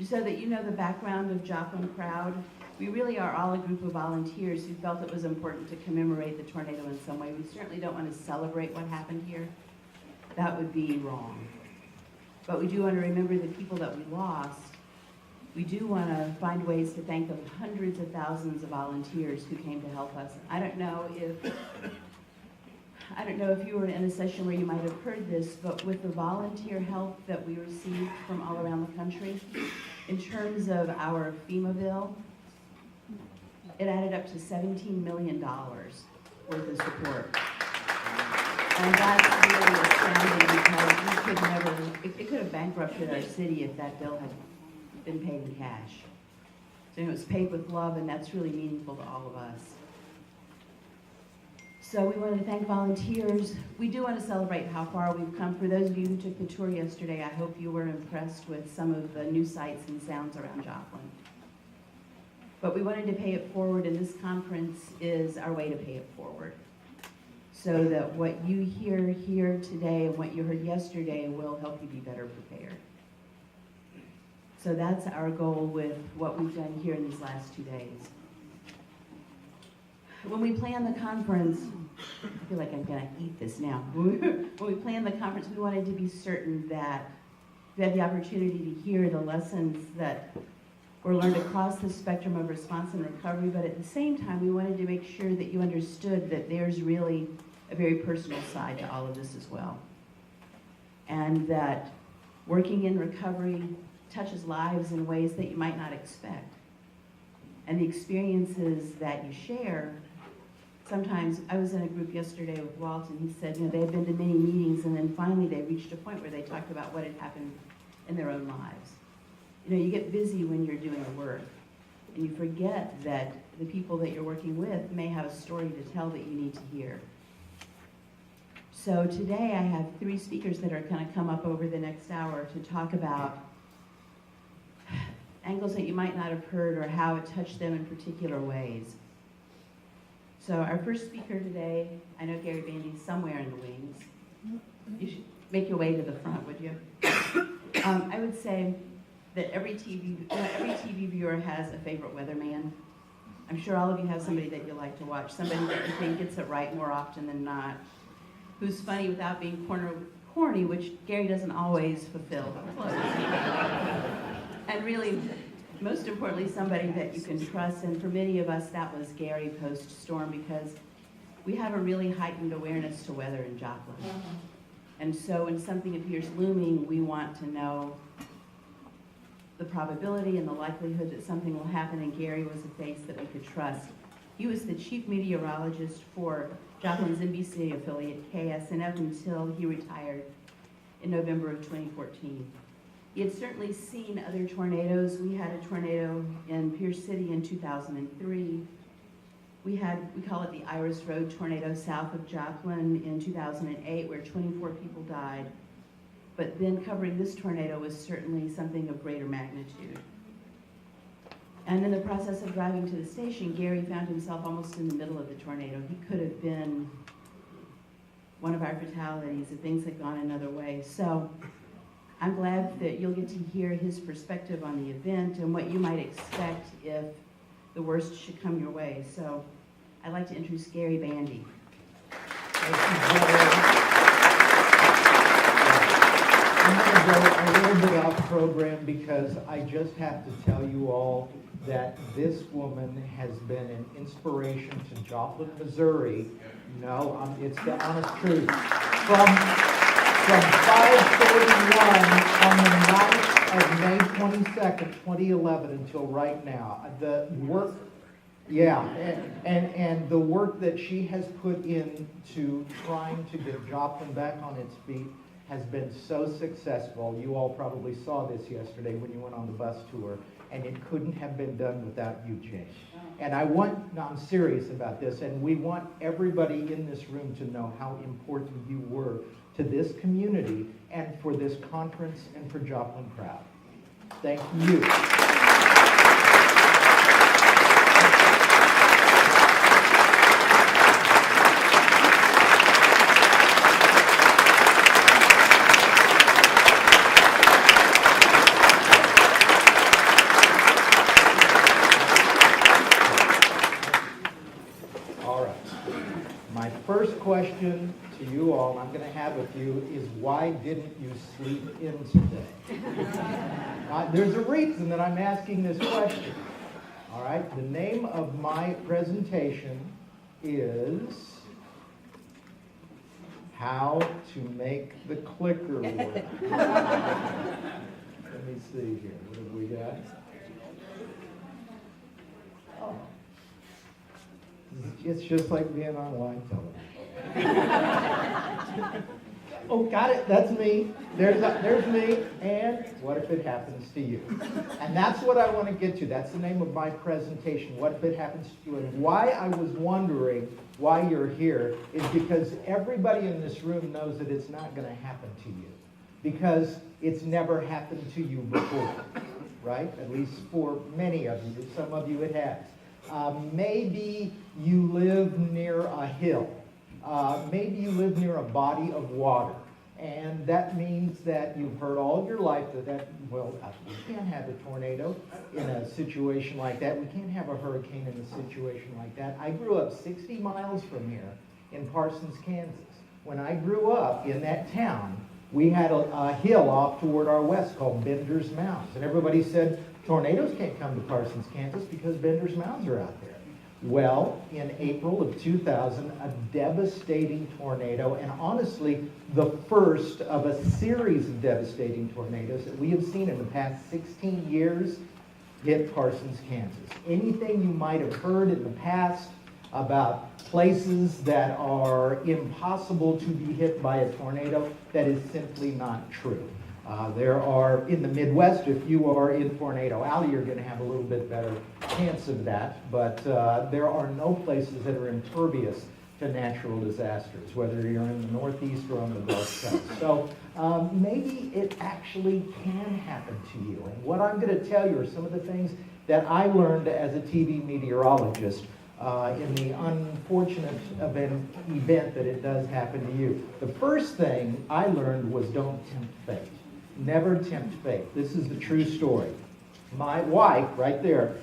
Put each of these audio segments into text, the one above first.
So that you know the background of Joplin Proud, we really are all a group of volunteers who felt it was important to commemorate the tornado in some way. We certainly don't want to celebrate what happened here. That would be wrong. But we do want to remember the people that we lost. We do want to find ways to thank the hundreds of thousands of volunteers who came to help us. I don't know if you were in a session where you might have heard this, but with the volunteer help that we received from all around the country, in terms of our FEMA bill, it added up to $17 million worth of support. And that's really astounding because we could never, it could have bankrupted our city if that bill had been paid in cash. So it was paid with love, and that's really meaningful to all of us. So we wanted to thank volunteers. We do want to celebrate how far we've come. For those of you who took the tour yesterday, I hope you were impressed with some of the new sights and sounds around Joplin. But we wanted to pay it forward, and this conference is our way to pay it forward, so that what you hear here today and what you heard yesterday will help you be better prepared. So that's our goal with what we've done here in these last 2 days. When we planned the conference, I feel like I'm gonna eat this now. When we planned the conference, we wanted to be certain that you had the opportunity to hear the lessons that were learned across the spectrum of response and recovery, but at the same time, we wanted to make sure that you understood that there's really a very personal side to all of this as well. And that working in recovery touches lives in ways that you might not expect. And the experiences that you share, sometimes, I was in a group yesterday with Walt, and he said, they had been to many meetings, and then finally they reached a point where they talked about what had happened in their own lives. You get busy when you're doing the work, and you forget that the people that you're working with may have a story to tell that you need to hear. So today I have 3 speakers that are going to come up over the next hour to talk about angles that you might not have heard or how it touched them in particular ways. So our first speaker today, I know Gary Bandy's somewhere in the wings. You should make your way to the front, would you? I would say that every TV viewer has a favorite weatherman. I'm sure all of you have somebody that you like to watch, somebody that you think gets it right more often than not, who's funny without being corny, which Gary doesn't always fulfill. And really, most importantly, somebody that you can trust. And for many of us, that was Gary post-storm, because we have a really heightened awareness to weather in Joplin. And so when something appears looming, we want to know the probability and the likelihood that something will happen, and Gary was a face that we could trust. He was the chief meteorologist for Joplin's NBC affiliate, KSNF, until he retired in November of 2014. He had certainly seen other tornadoes. We had a tornado in Pierce City in 2003. We call it the Iris Road tornado south of Joplin in 2008, where 24 people died. But then covering this tornado was certainly something of greater magnitude. And in the process of driving to the station, Gary found himself almost in the middle of the tornado. He could have been one of our fatalities if things had gone another way. So I'm glad that you'll get to hear his perspective on the event and what you might expect if the worst should come your way. So I'd like to introduce Gary Bandy. I'm going to go a little bit off program because I just have to tell you all that this woman has been an inspiration to Joplin, Missouri. No, it's the honest truth. From 5:31 on the night of May 22nd, 2011 until right now, the work, and the work that she has put into trying to get Joplin back on its feet has been so successful. You all probably saw this yesterday when you went on the bus tour, and it couldn't have been done without you, Jane. And I'm serious about this, and we want everybody in this room to know how important you were to this community and for this conference and for Joplin Proud. Thank you. first question to you all, and I'm going to have a few, is why didn't you sleep in today? There's a reason that I'm asking this question. All right, the name of my presentation is How to Make the Clicker Work. Let me see here. What have we got? Oh. It's just like being on live television. Oh, got it. That's me. There's me. And what if it happens to you? And that's what I want to get to. That's the name of my presentation. What if it happens to you? And why I was wondering why you're here is because everybody in this room knows that it's not going to happen to you. Because it's never happened to you before, right? At least for many of you. Some of you it has. Maybe you live near a hill. Maybe you live near a body of water. And that means that you've heard all your life that we can't have a tornado in a situation like that. We can't have a hurricane in a situation like that. I grew up 60 miles from here in Parsons, Kansas. When I grew up in that town, we had a hill off toward our west called Bender's Mounds. And everybody said, tornadoes can't come to Parsons, Kansas because Bender's Mounds are out there. Well, in April of 2000, a devastating tornado, and honestly, the first of a series of devastating tornadoes that we have seen in the past 16 years, hit Parsons, Kansas. Anything you might have heard in the past about places that are impossible to be hit by a tornado, that is simply not true. There are, in the Midwest, if you are in Tornado Alley, you're going to have a little bit better chance of that, but there are no places that are impervious to natural disasters, whether you're in the Northeast or on the Gulf Coast. So maybe it actually can happen to you. And what I'm going to tell you are some of the things that I learned as a TV meteorologist in the unfortunate event that it does happen to you. The first thing I learned was don't tempt fate. Never tempt fate. This is the true story. My wife, right there,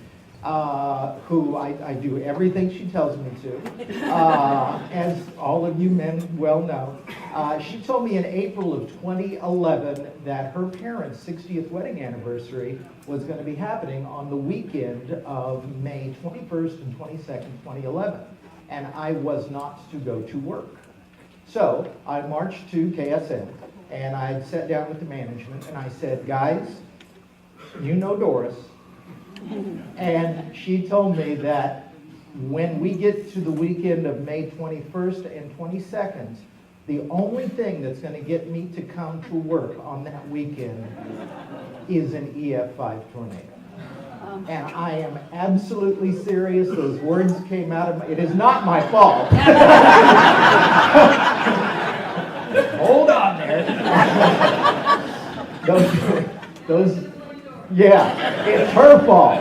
who I do everything she tells me to, as all of you men well know, she told me in April of 2011 that her parents' 60th wedding anniversary was going to be happening on the weekend of May 21st and 22nd, 2011, and I was not to go to work. So I marched to KSN, and I sat down with the management, and I said, guys, you know Doris. And she told me that when we get to the weekend of May 21st and 22nd, the only thing that's going to get me to come to work on that weekend is an EF5 tornado. And I am absolutely serious. Those words came out of my... It is not my fault. Hold on there. Yeah, it's her fault.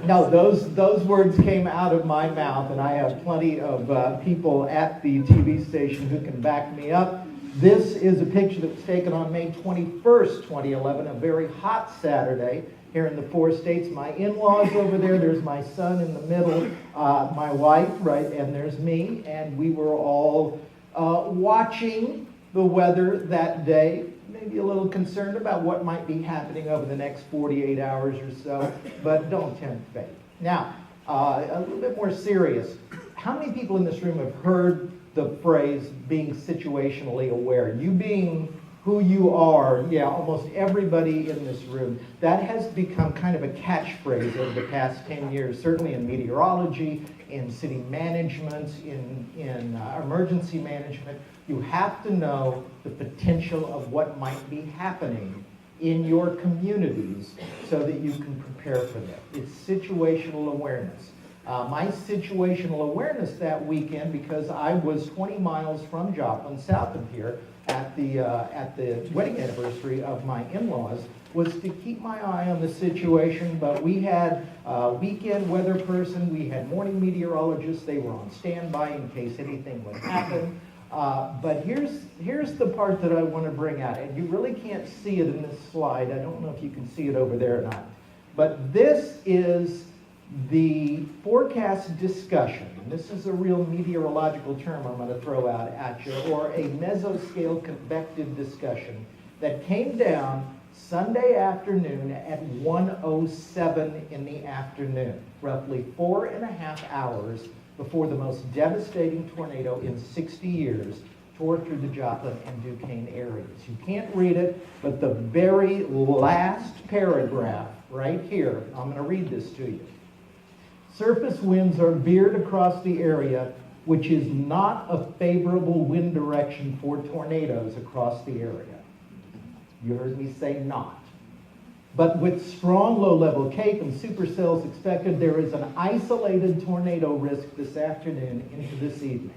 No, those words came out of my mouth, and I have plenty of people at the TV station who can back me up. This is a picture that was taken on May 21st, 2011, a very hot Saturday here in the 4 states. My in-laws over there, there's my son in the middle, my wife, right, and there's me, and we were all watching the weather that day, maybe a little concerned about what might be happening over the next 48 hours or so, but don't tempt fate. Now, a little bit more serious. How many people in this room have heard the phrase being situationally aware? You being who you are, yeah, almost everybody in this room. That has become kind of a catchphrase over the past 10 years, certainly in meteorology, in city management, in emergency management. You have to know the potential of what might be happening in your communities so that you can prepare for that. It's situational awareness. My situational awareness that weekend, because I was 20 miles from Joplin, south of here, at the wedding anniversary of my in-laws, was to keep my eye on the situation. But we had a weekend weather person, we had morning meteorologists, they were on standby in case anything would happen. But here's the part that I want to bring out, and you really can't see it in this slide. I don't know if you can see it over there or not. But this is The forecast discussion, and this is a real meteorological term I'm going to throw out at you, or a mesoscale convective discussion that came down Sunday afternoon at 1:07 in the afternoon, roughly 4.5 hours before the most devastating tornado in 60 years tore through the Joplin and Duquesne areas. You can't read it, but the very last paragraph right here, I'm going to read this to you. Surface winds are veered across the area, which is not a favorable wind direction for tornadoes across the area. You heard me say not. But with strong low-level CAPE and supercells expected, there is an isolated tornado risk this afternoon into this evening.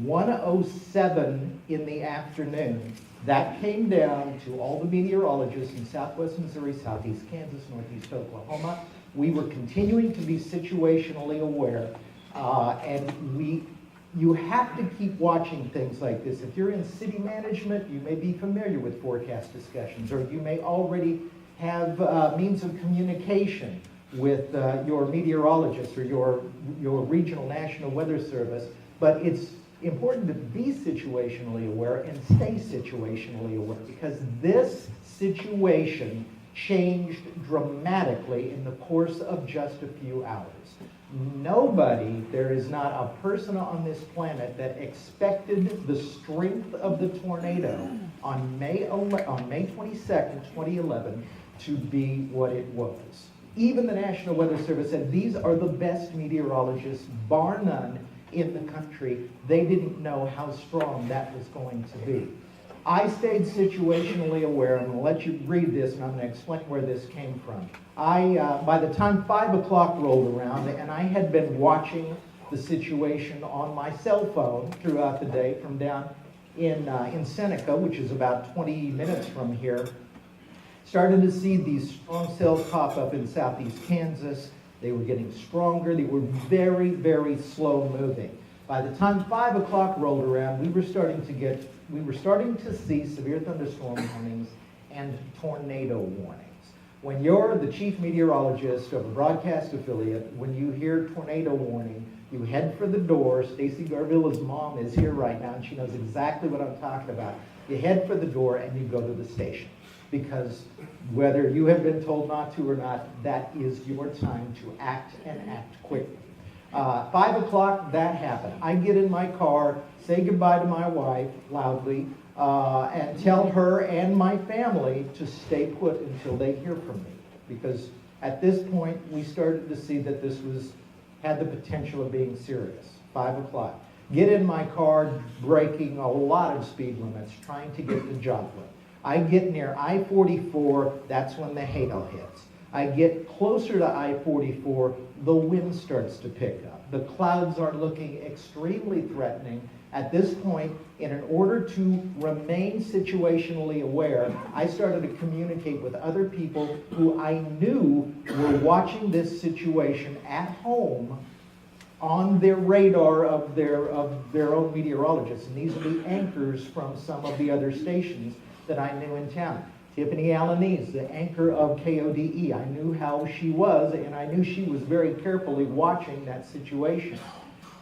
1:07 in the afternoon, that came down to all the meteorologists in southwest Missouri, southeast Kansas, northeast Oklahoma. We were continuing to be situationally aware, you have to keep watching things like this. If you're in city management, you may be familiar with forecast discussions, or you may already have means of communication with your meteorologist or your regional national weather service, but it's important to be situationally aware and stay situationally aware, because this situation changed dramatically in the course of just a few hours. There is not a person on this planet that expected the strength of the tornado on May 22nd, 2011 to be what it was. Even the National Weather Service said these are the best meteorologists, bar none, in the country. They didn't know how strong that was going to be. I stayed situationally aware. I'm going to let you read this, and I'm going to explain where this came from. By the time 5 o'clock rolled around, and I had been watching the situation on my cell phone throughout the day from down in Seneca, which is about 20 minutes from here, started to see these strong cells pop up in southeast Kansas. They were getting stronger. They were very, very slow moving. By the time 5 o'clock rolled around, we were starting to see severe thunderstorm warnings and tornado warnings. When you're the chief meteorologist of a broadcast affiliate, when you hear tornado warning, you head for the door. Stacy Garvilla's mom is here right now, and she knows exactly what I'm talking about. You head for the door and you go to the station, because whether you have been told not to or not, that is your time to act and act quickly. 5 o'clock, that happened. I get in my car, say goodbye to my wife loudly, and tell her and my family to stay put until they hear from me. Because at this point, we started to see that this had the potential of being serious. 5 o'clock. Get in my car, breaking a lot of speed limits, trying to get to Joplin. I get near I-44, that's when the hail hits. I get closer to I-44, the wind starts to pick up. The clouds are looking extremely threatening. At this point, in order to remain situationally aware, I started to communicate with other people who I knew were watching this situation at home on their radar of their own meteorologists. And these are the anchors from some of the other stations that I knew in town. Tiffany Alaniz, the anchor of KODE. I knew how she was, and I knew she was very carefully watching that situation.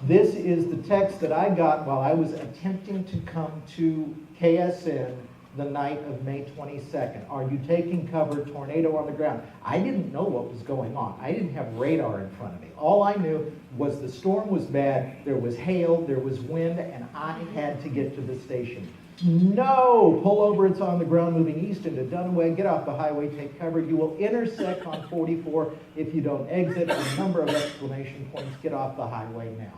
This is the text that I got while I was attempting to come to KSN the night of May 22nd. Are you taking cover? Tornado on the ground. I didn't know what was going on. I didn't have radar in front of me. All I knew was the storm was bad, there was hail, there was wind, and I had to get to the station. No, pull over, it's on the ground moving east into Dunaway, get off the highway, take cover. You will intersect on 44 if you don't exit. A number of exclamation points, get off the highway now.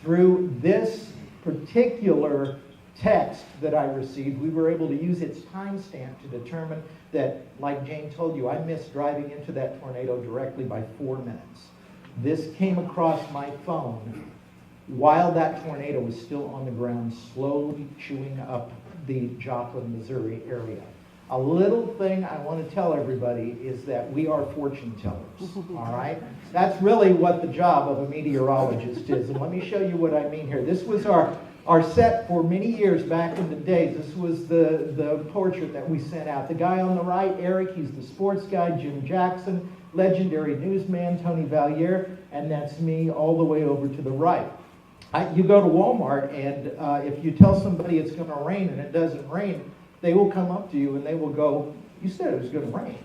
Through this particular text that I received, we were able to use its timestamp to determine that, like Jane told you, I missed driving into that tornado directly by 4 minutes. This came across my phone while that tornado was still on the ground, slowly chewing up the Joplin, Missouri area. A little thing I want to tell everybody is that we are fortune tellers, all right? That's really what the job of a meteorologist is. And let me show you what I mean here. This was our set for many years back in the days. This was the portrait that we sent out. The guy on the right, Eric, he's the sports guy. Jim Jackson, legendary newsman Tony Valier, and that's me all the way over to the right. You go to Walmart, and if you tell somebody it's going to rain and it doesn't rain, they will come up to you and they will go, "You said it was going to rain.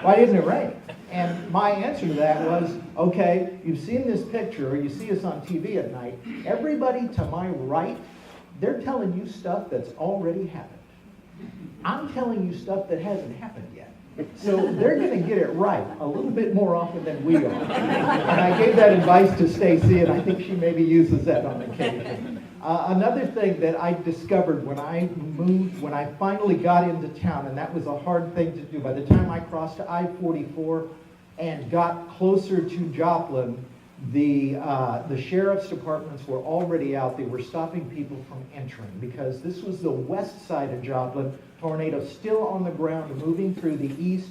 Why didn't it rain?" And my answer to that was, okay, you've seen this picture, or you see us on TV at night. Everybody to my right, they're telling you stuff that's already happened. I'm telling you stuff that hasn't happened yet. So they're going to get it right a little bit more often than we are. And I gave that advice to Stacy, and I think she maybe uses that on occasion. Another thing that I discovered when I moved, when I finally got into town, and that was a hard thing to do. By the time I crossed I-44 and got closer to Joplin, the sheriff's departments were already out. They were stopping people from entering because this was the west side of Joplin. Tornado still on the ground, moving through the east.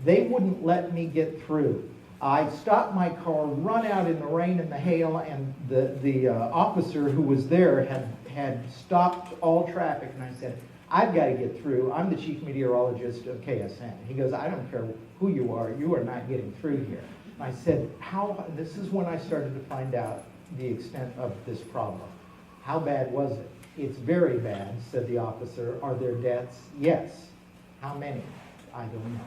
They wouldn't let me get through. I stopped my car, run out in the rain and the hail, and the officer who was there had stopped all traffic, and I said, "I've got to get through. I'm the chief meteorologist of KSN." He goes, "I don't care who you are not getting through here." And I said, this is when I started to find out the extent of this problem. "How bad was it?" "It's very bad," said the officer. "Are there deaths?" "Yes." "How many?" "I don't know."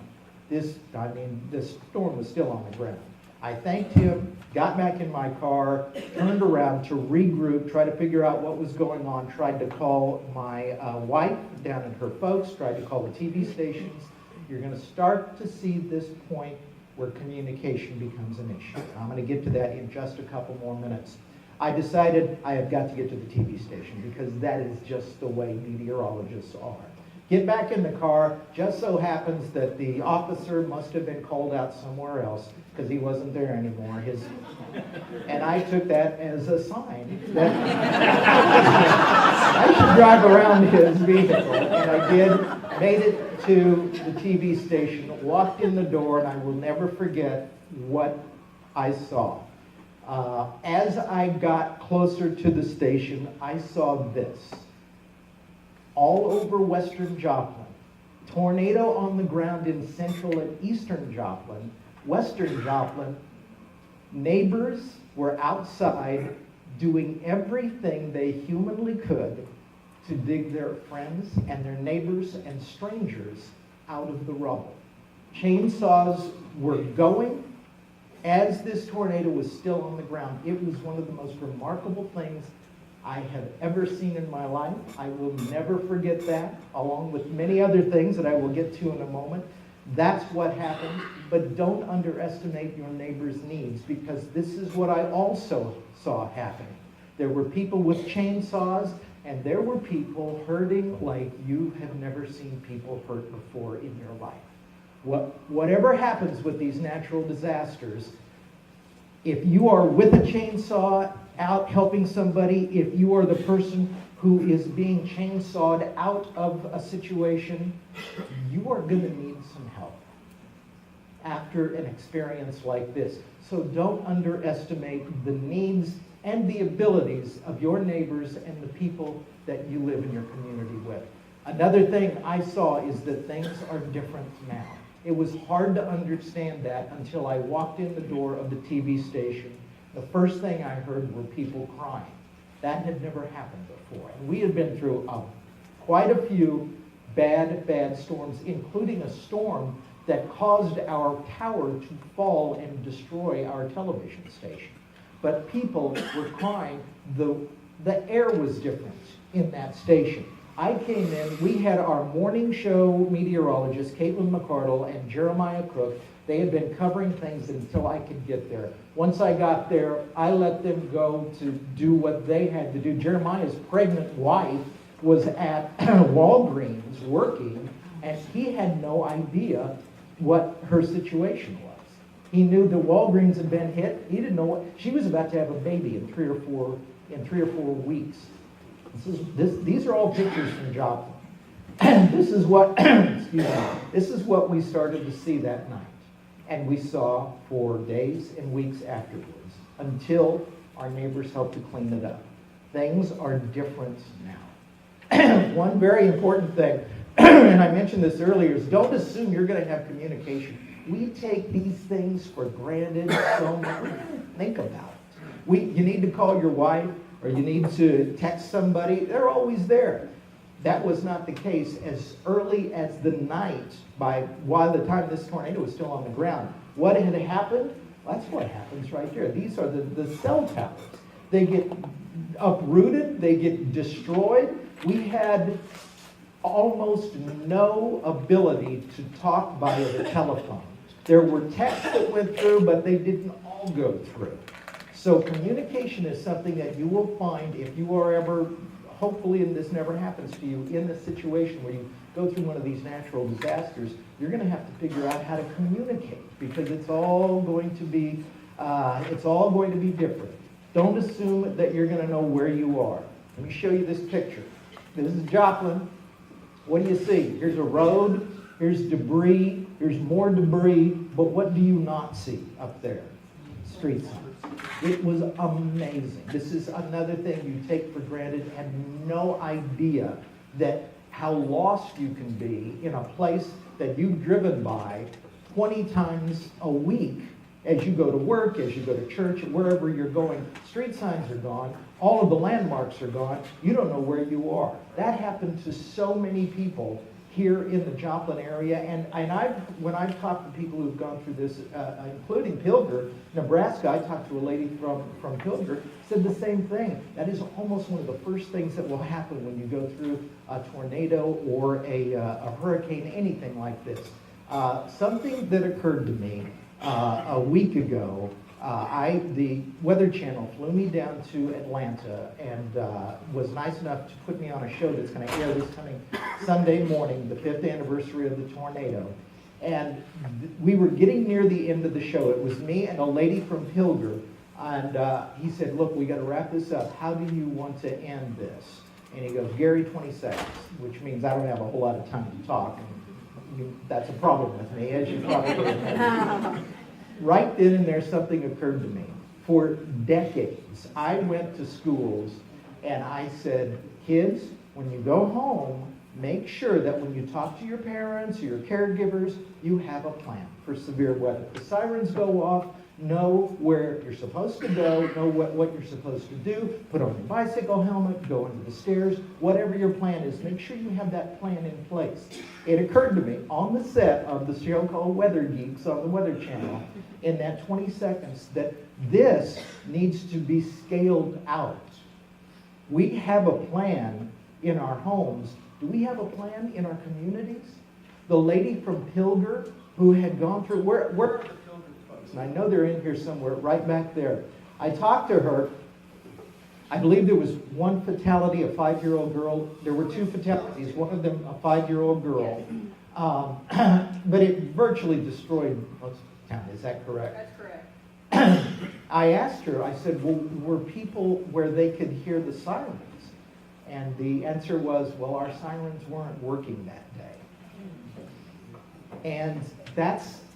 The storm was still on the ground. I thanked him, got back in my car, turned around to regroup, try to figure out what was going on, tried to call my wife down at her folks, tried to call the TV stations. You're going to start to see this point where communication becomes an issue. I'm going to get to that in just a couple more minutes. I decided I have got to get to the TV station because that is just the way meteorologists are. Get back in the car. Just so happens that the officer must have been called out somewhere else because he wasn't there anymore. And I took that as a sign that I should drive around his vehicle. And I did, made it to the TV station, walked in the door, and I will never forget what I saw. As I got closer to the station, I saw this. All over western Joplin, tornado on the ground in central and eastern Joplin, western Joplin, neighbors were outside doing everything they humanly could to dig their friends and their neighbors and strangers out of the rubble. Chainsaws were going as this tornado was still on the ground. It was one of the most remarkable things I have ever seen in my life. I will never forget that, along with many other things that I will get to in a moment. That's what happened, but don't underestimate your neighbor's needs, because this is what I also saw happening. There were people with chainsaws, and there were people hurting like you have never seen people hurt before in your life. Whatever happens with these natural disasters, if you are with a chainsaw out helping somebody, if you are the person who is being chainsawed out of a situation, you are going to need some help after an experience like this. So don't underestimate the needs and the abilities of your neighbors and the people that you live in your community with. Another thing I saw is that things are different now. It was hard to understand that until I walked in the door of the TV station. The first thing I heard were people crying. That had never happened before. And we had been through quite a few bad storms, including a storm that caused our tower to fall and destroy our television station. But people were crying. The air was different in that station. I came in, we had our morning show meteorologists, Caitlin McCardle and Jeremiah Crook. They had been covering things until I could get there. Once I got there, I let them go to do what they had to do. Jeremiah's pregnant wife was at Walgreens working, and he had no idea what her situation was. He knew the Walgreens had been hit. He didn't know what, she was about to have a baby in three or four weeks. These are all pictures from Joplin. This is what, excuse me, this is what we started to see that night. And we saw for days and weeks afterwards, until our neighbors helped to clean it up. Things are different now. One very important thing, and I mentioned this earlier, is don't assume you're going to have communication We take these things for granted so much. We don't think about it. You need to call your wife or you need to text somebody. They're always there. That was not the case as early as the night while the time this tornado was still on the ground. What had happened? That's what happens right there. These are the cell towers. They get uprooted. They get destroyed. We had almost no ability to talk via the telephone. There were texts that went through, but they didn't all go through. So communication is something that you will find if you are ever, hopefully, and this never happens to you, in a situation where you go through one of these natural disasters, you're going to have to figure out how to communicate because it's all going to be different. Don't assume that you're going to know where you are. Let me show you this picture. This is Joplin. What do you see? Here's a road, here's debris, here's more debris, but what do you not see up there? Street signs. It was amazing. This is another thing you take for granted and no idea that how lost you can be in a place that you've driven by 20 times a week as you go to work, as you go to church, wherever you're going. Street signs are gone. All of the landmarks are gone. You don't know where you are. That happened to so many people here in the Joplin area. And when I've talked to people who've gone through this, including Pilger, Nebraska, I talked to a lady from Pilger, said the same thing. That is almost one of the first things that will happen when you go through a tornado or a hurricane, anything like this. Something that occurred to me a week ago, the Weather Channel flew me down to Atlanta and was nice enough to put me on a show that's going to air this coming Sunday morning, the 5th anniversary of the tornado. And we were getting near the end of the show. It was me and a lady from Pilger. And he said, look, we got to wrap this up. How do you want to end this? And he goes, Gary, 20 seconds, which means I don't have a whole lot of time to talk. And that's a problem with me, as you probably know. Right then and there, something occurred to me. For decades, I went to schools and I said, kids, when you go home, make sure that when you talk to your parents or your caregivers, you have a plan for severe weather. The sirens go off, know where you're supposed to go, know what you're supposed to do, put on your bicycle helmet, go into the stairs, whatever your plan is, make sure you have that plan in place. It occurred to me on the set of the show called Weather Geeks on the Weather Channel, in that 20 seconds, that this needs to be scaled out. We have a plan in our homes. Do we have a plan in our communities? The lady from Pilger who had gone through, where are the Pilger folks? And I know they're in here somewhere, right back there. I talked to her. I believe there was one fatality, a 5-year-old girl. There were 2 fatalities, one of them a 5-year-old girl. But it virtually destroyed most of the town. Is that correct? That's correct. I asked her, I said, well, were people where they could hear the sirens? And the answer was, well, our sirens weren't working that day. And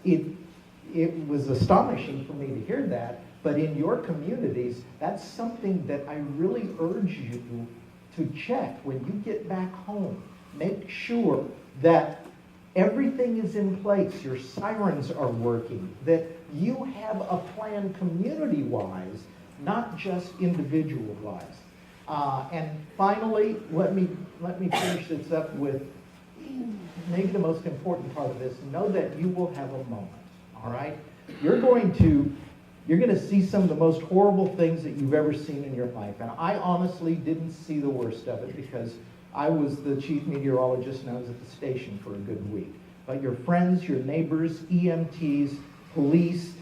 it was astonishing for me to hear that. But in your communities, that's something that I really urge you to check when you get back home. Make sure that everything is in place, your sirens are working, that you have a plan community-wise, not just individual-wise. And finally, let me finish this up with maybe the most important part of this. Know that you will have a moment, all right? You're going to see some of the most horrible things that you've ever seen in your life. And I honestly didn't see the worst of it because I was the chief meteorologist and I was at the station for a good week. But your friends, your neighbors, EMTs, police,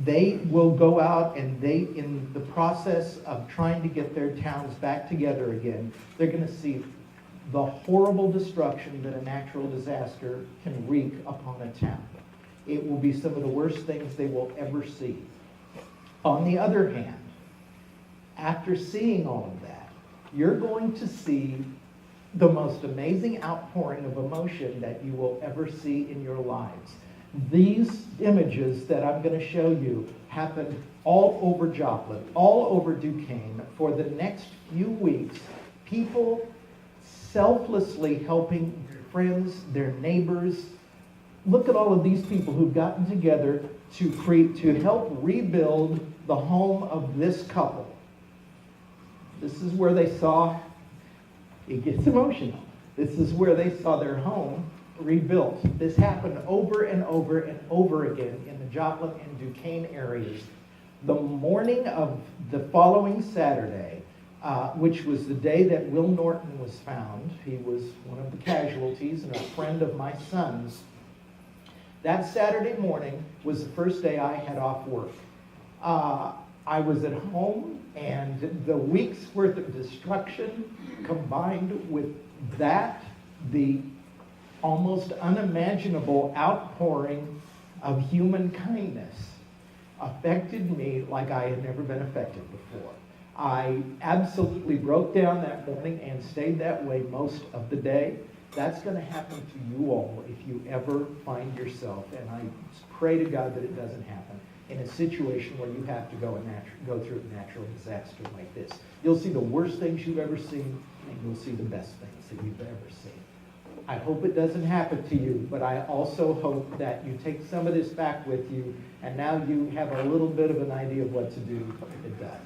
they will go out and in the process of trying to get their towns back together again, they're going to see the horrible destruction that a natural disaster can wreak upon a town. It will be some of the worst things they will ever see. On the other hand, after seeing all of that, you're going to see the most amazing outpouring of emotion that you will ever see in your lives. These images that I'm going to show you happened all over Joplin, all over Duquesne for the next few weeks. People selflessly helping their friends, their neighbors, look at all of these people who've gotten together to help rebuild the home of this couple. This is where they saw, it gets emotional. This is where they saw their home rebuilt. This happened over and over and over again in the Joplin and Duquesne areas. The morning of the following Saturday, which was the day that Will Norton was found, he was one of the casualties and a friend of my son's. That Saturday morning was the first day I had off work. I was at home, and the week's worth of destruction combined with that, the almost unimaginable outpouring of human kindness affected me like I had never been affected before. I absolutely broke down that morning and stayed that way most of the day. That's going to happen to you all if you ever find yourself, and I pray to God that it doesn't happen, in a situation where you have to go through a natural disaster like this. You'll see the worst things you've ever seen, and you'll see the best things that you've ever seen. I hope it doesn't happen to you, but I also hope that you take some of this back with you, and now you have a little bit of an idea of what to do if it does.